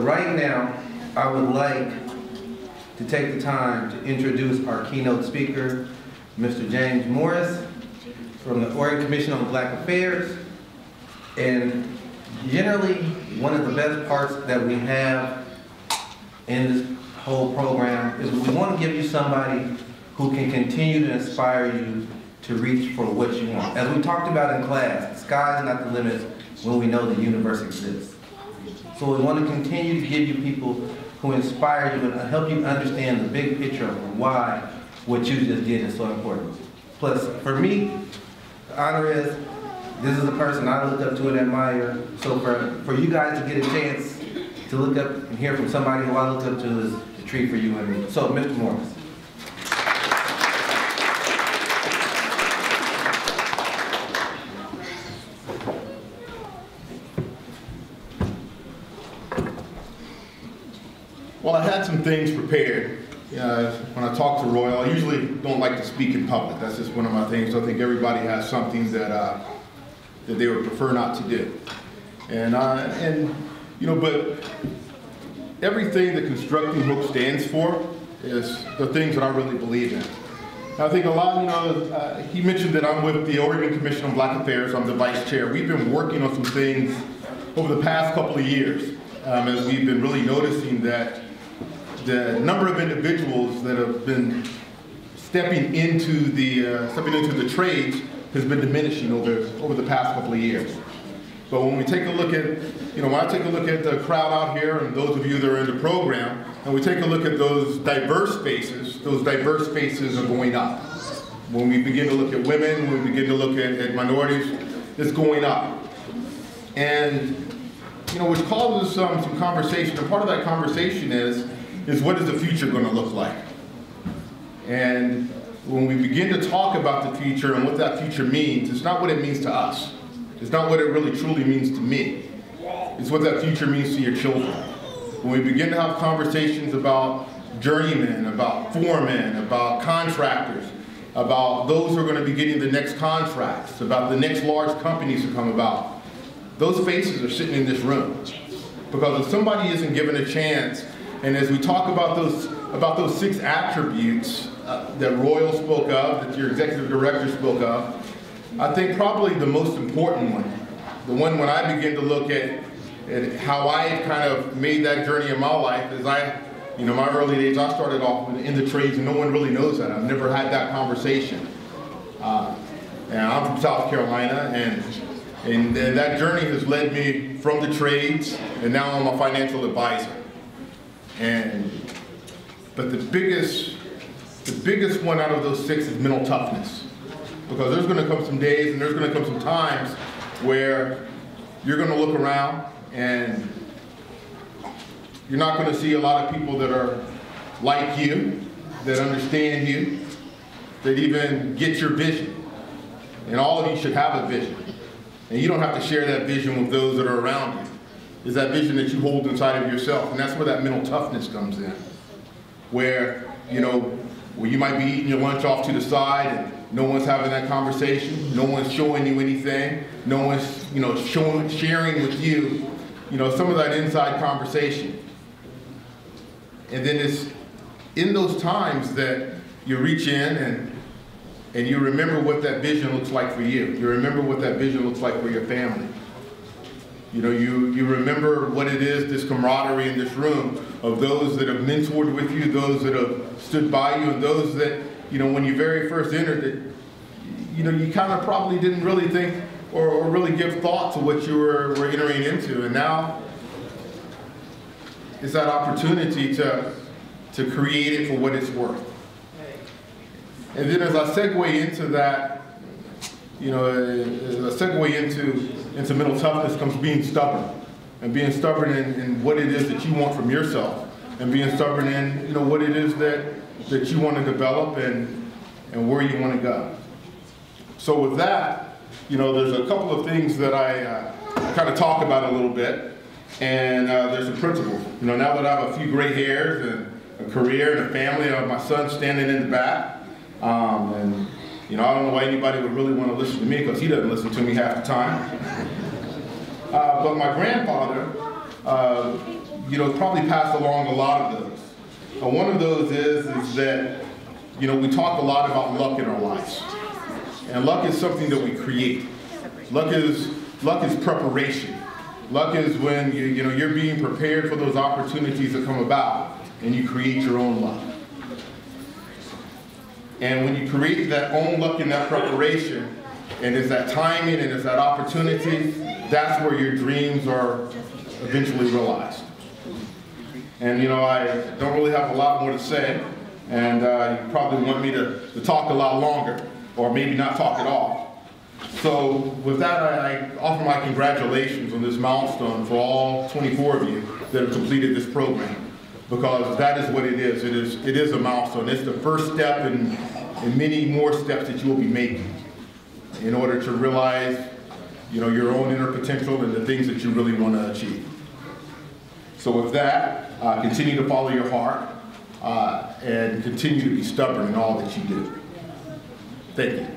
right now, I would like to take the time to introduce our keynote speaker, Mr. James Morris, from the Oregon Commission on Black Affairs. And generally, one of the best parts that we have in this whole program is we want to give you somebody who can continue to inspire you to reach for what you want. As we talked about in class, the sky is not the limit when we know the universe exists. So we want to continue to give you people who inspire you and help you understand the big picture of why what you just did is so important. Plus, for me, the honor is, this is a person I look up to and admire. So for you guys to get a chance to look up and hear from somebody who I look up to is a treat for you and me. So, Mr. Morris. Well, I had some things prepared. When I talk to Royal, I usually don't like to speak in public. That's just one of my things. I think everybody has something that they would prefer not to do. But everything that Constructing Hope stands for is the things that I really believe in. And I think a lot, he mentioned that I'm with the Oregon Commission on Black Affairs. I'm the vice chair. We've been working on some things over the past couple of years as we've been really noticing that the number of individuals that have been stepping into the trades has been diminishing over the past couple of years. But when we take a look at, when I take a look at the crowd out here and those of you that are in the program, and we take a look at those diverse spaces are going up. When we begin to look at women, when we begin to look at minorities, it's going up. And, which causes some conversation, and part of that conversation is what is the future going to look like? And when we begin to talk about the future and what that future means, it's not what it means to us. It's not what it really truly means to me. It's what that future means to your children. When we begin to have conversations about journeymen, about foremen, about contractors, about those who are going to be getting the next contracts, about the next large companies to come about, those faces are sitting in this room. Because if somebody isn't given a chance, and as we talk about those 6 attributes that Royal spoke of, that your executive director spoke of, I think probably the most important one, the one when I begin to look at how I kind of made that journey in my life, is my early days, I started off in the trades, and no one really knows that. I've never had that conversation. And I'm from South Carolina, and that journey has led me from the trades, and now I'm a financial advisor. But the biggest one out of those 6 is mental toughness. Because there's going to come some days and there's going to come some times where you're going to look around and you're not going to see a lot of people that are like you, that understand you, that even get your vision. And all of you should have a vision. And you don't have to share that vision with those that are around you. It's that vision that you hold inside of yourself. And that's where that mental toughness comes in. Where you might be eating your lunch off to the side and no one's having that conversation, no one's showing you anything, no one's sharing with you some of that inside conversation. And then it's in those times that you reach in and you remember what that vision looks like for you. You remember what that vision looks like for your family. You remember what it is, this camaraderie in this room of those that have mentored with you, those that have stood by you, and those that, when you very first entered it, you kind of probably didn't really think or really give thought to what you were entering into. And now it's that opportunity to create it for what it's worth. And then as I segue into that, as I segue into mental toughness comes being stubborn. And being stubborn in what it is that you want from yourself. And being stubborn in what it is that you want to develop and where you want to go. So with that, there's a couple of things that I kind of talk about a little bit. And there's some principles. Now that I have a few gray hairs and a career and a family, I have my son standing in the back. I don't know why anybody would really want to listen to me, because he doesn't listen to me half the time. But my grandfather probably pass along a lot of those. One of those is that, we talk a lot about luck in our lives. And luck is something that we create. Luck is preparation. Luck is when you're being prepared for those opportunities that come about, and you create your own luck. And when you create that own luck in that preparation, and it's that timing and it's that opportunity, that's where your dreams are eventually realized. And I don't really have a lot more to say, and you probably want me to talk a lot longer, or maybe not talk at all. So with that, I offer my congratulations on this milestone for all 24 of you that have completed this program, because that is what it is. It is a milestone. It's the first step in many more steps that you will be making in order to realize, your own inner potential and the things that you really want to achieve. So with that, continue to follow your heart and continue to be stubborn in all that you do. Thank you.